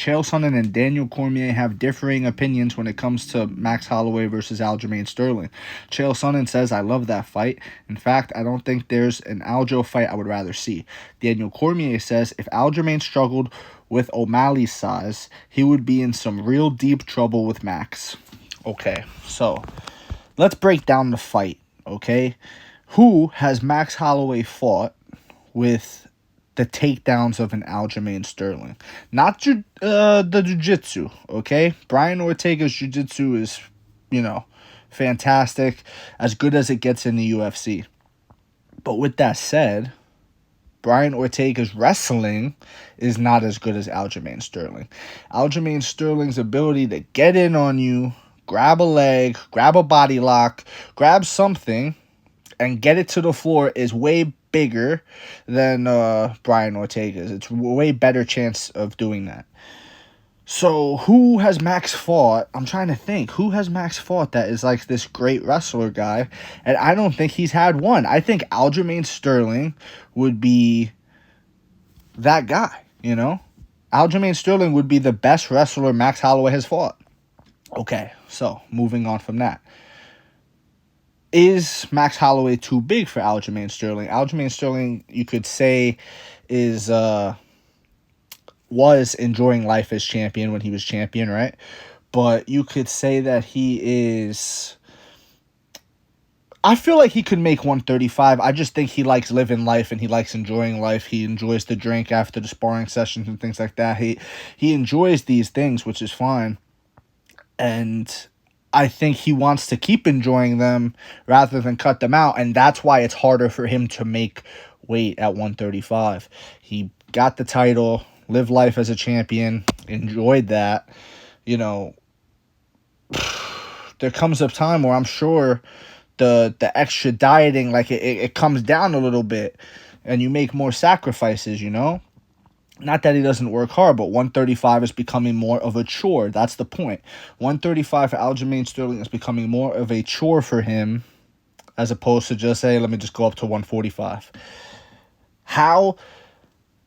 Chael Sonnen and Daniel Cormier have differing opinions when it comes to Max Holloway versus Aljamain Sterling. Chael Sonnen says, I love that fight. In fact, I don't think there's an Aljo fight I would rather see. Daniel Cormier says, if Aljamain struggled with O'Malley's size, he would be in some real deep trouble with Max. Okay, so let's break down the fight, okay? Who has Max Holloway fought with the takedowns of an Aljamain Sterling? Not the jiu-jitsu, okay? Brian Ortega's jiu-jitsu is, fantastic, as good as it gets in the UFC. But with that said, Brian Ortega's wrestling is not as good as Aljamain Sterling. Aljamain Sterling's ability to get in on you, grab a leg, grab a body lock, grab something, and get it to the floor is way bigger than Brian Ortega's. It's a way better chance of doing that. So who has Max fought? I'm trying to think. Who has Max fought that is like this great wrestler guy? And I don't think he's had one. I think Aljamain Sterling would be that guy, Aljamain Sterling would be the best wrestler Max Holloway has fought. Okay, so moving on from that. Is Max Holloway too big for Aljamain Sterling? Aljamain Sterling, you could say, was enjoying life as champion when he was champion, right? But you could say that he is... I feel like he could make 135. I just think he likes living life and he likes enjoying life. He enjoys the drink after the sparring sessions and things like that. He enjoys these things, which is fine. And I think he wants to keep enjoying them rather than cut them out. And that's why it's harder for him to make weight at 135. He got the title, lived life as a champion, enjoyed that. There comes a time where I'm sure the extra dieting, like it comes down a little bit and you make more sacrifices, Not that he doesn't work hard, but 135 is becoming more of a chore. That's the point. 135 for Aljamain Sterling is becoming more of a chore for him as opposed to just, hey, let me just go up to 145. How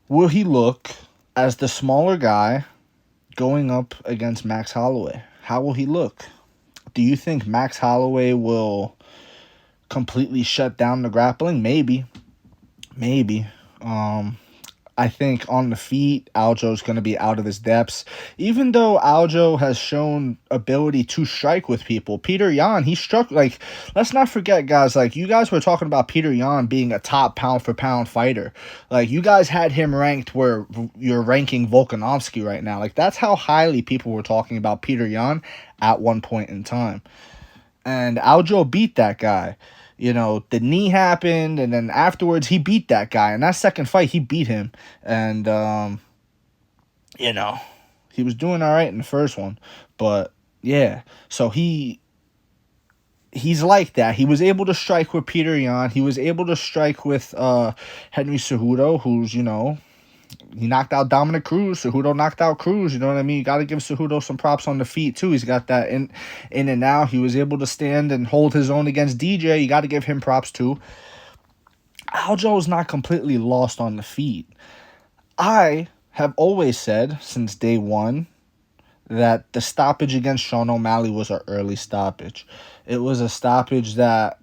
will he look as the smaller guy going up against Max Holloway? How will he look? Do you think Max Holloway will completely shut down the grappling? Maybe. I think on the feet, Aljo's going to be out of his depths. Even though Aljo has shown ability to strike with people. Peter Yan, he struck, let's not forget, guys, you guys were talking about Peter Yan being a top pound-for-pound fighter. You guys had him ranked where you're ranking Volkanovski right now. That's how highly people were talking about Peter Yan at one point in time. And Aljo beat that guy. The knee happened, and then afterwards he beat that guy. In that second fight, he beat him. And, he was doing all right in the first one. But, yeah. So he's like that. He was able to strike with Peter Yan. He was able to strike with Henry Cejudo, who's, he knocked out Dominic Cruz. Cejudo knocked out Cruz. You know what I mean? You got to give Cejudo some props on the feet, too. He's got that in and out. He was able to stand and hold his own against DJ. You got to give him props, too. Aljo is not completely lost on the feet. I have always said, since day one, that the stoppage against Sean O'Malley was an early stoppage. It was a stoppage that,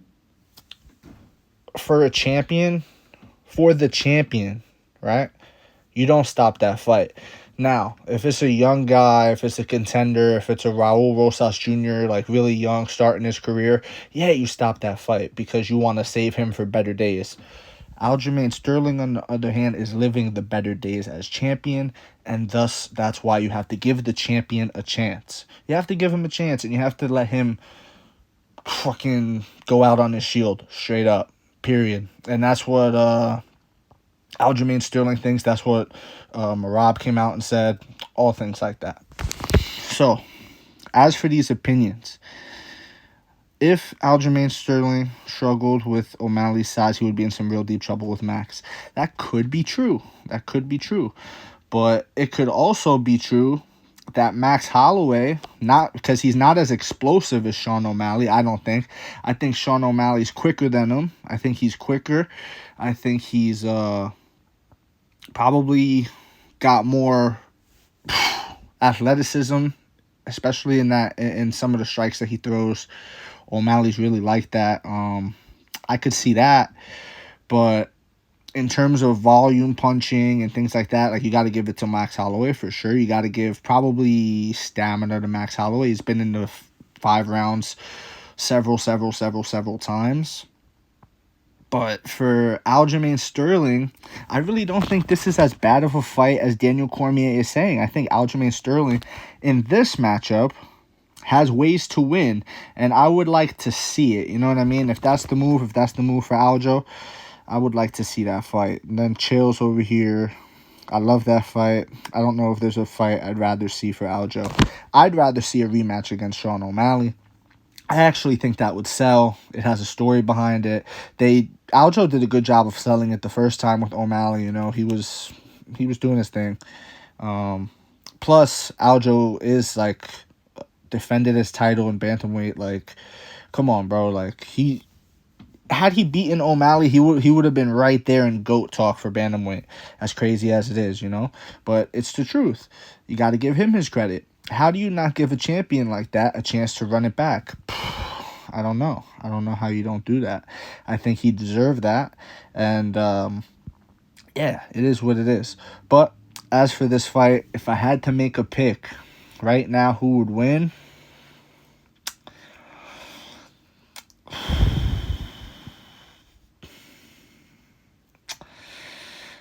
for the champion, right? You don't stop that fight. Now, if it's a young guy, if it's a contender, if it's a Raul Rosas Jr., really young, starting his career, yeah, you stop that fight because you want to save him for better days. Aljamain Sterling, on the other hand, is living the better days as champion, and thus that's why you have to give the champion a chance. You have to give him a chance, and you have to let him fucking go out on his shield, straight up, period. And that's what Aljamain Sterling thinks. That's what Marab came out and said. All things like that. So, as for these opinions, if Aljamain Sterling struggled with O'Malley's size, he would be in some real deep trouble with Max. That could be true. But it could also be true that Max Holloway, not because he's not as explosive as Sean O'Malley, I don't think. I think Sean O'Malley's quicker than him. I think he's quicker. I think he's probably got more athleticism, especially in some of the strikes that he throws. O'Malley's really like that. I could see that, but in terms of volume punching and things like that, like, you got to give it to Max Holloway for sure. You got to give probably stamina to Max Holloway. He's been in the 5 rounds several times. But for Aljamain Sterling, I really don't think this is as bad of a fight as Daniel Cormier is saying. I think Aljamain Sterling in this matchup has ways to win, and I would like to see it. You know what I mean? If that's the move for Aljo, I would like to see that fight. And then Chael's over here. I love that fight. I don't know if there's a fight I'd rather see for Aljo. I'd rather see a rematch against Sean O'Malley. I actually think that would sell. It has a story behind it. Aljo did a good job of selling it the first time with O'Malley. You know, he was doing his thing. Plus, Aljo is like defended his title in bantamweight. Like, come on, bro. Like, had he beaten O'Malley, he would have been right there in GOAT talk for bantamweight. As crazy as it is, you know. But it's the truth. You got to give him his credit. How do you not give a champion like that a chance to run it back? I don't know. I don't know how you don't do that. I think he deserved that. And, yeah, it is what it is. But as for this fight, if I had to make a pick right now, who would win?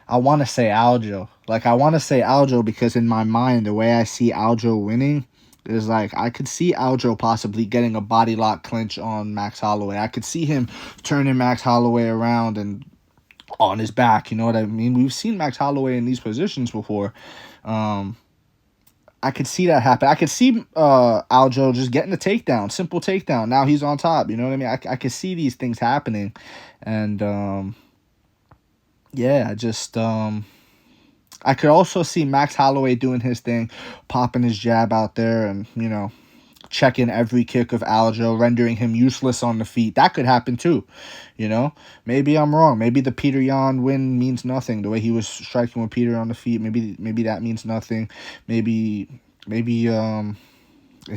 I want to say Aljo. Like, I want to say Aljo because in my mind, the way I see Aljo winning is like, I could see Aljo possibly getting a body lock clinch on Max Holloway. I could see him turning Max Holloway around and on his back. You know what I mean? We've seen Max Holloway in these positions before. I could see that happen. I could see Aljo just getting a takedown, simple takedown. Now he's on top. You know what I mean? I could see these things happening. And, yeah, I could also see Max Holloway doing his thing, popping his jab out there and, you know, checking every kick of Aljo, rendering him useless on the feet. That could happen too, you know? Maybe I'm wrong. Maybe the Peter Yan win means nothing. The way he was striking with Peter on the feet, maybe that means nothing. Maybe it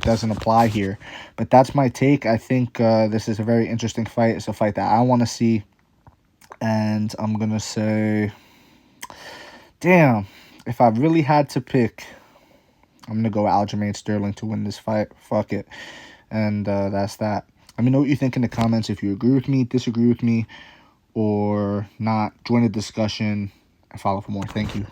doesn't apply here. But that's my take. I think this is a very interesting fight. It's a fight that I want to see. And I'm going to say, damn, if I really had to pick, I'm going to go Aljamain Sterling to win this fight. Fuck it. And that's that. Let me know what you think in the comments. If you agree with me, disagree with me, or not, join the discussion and follow for more. Thank you.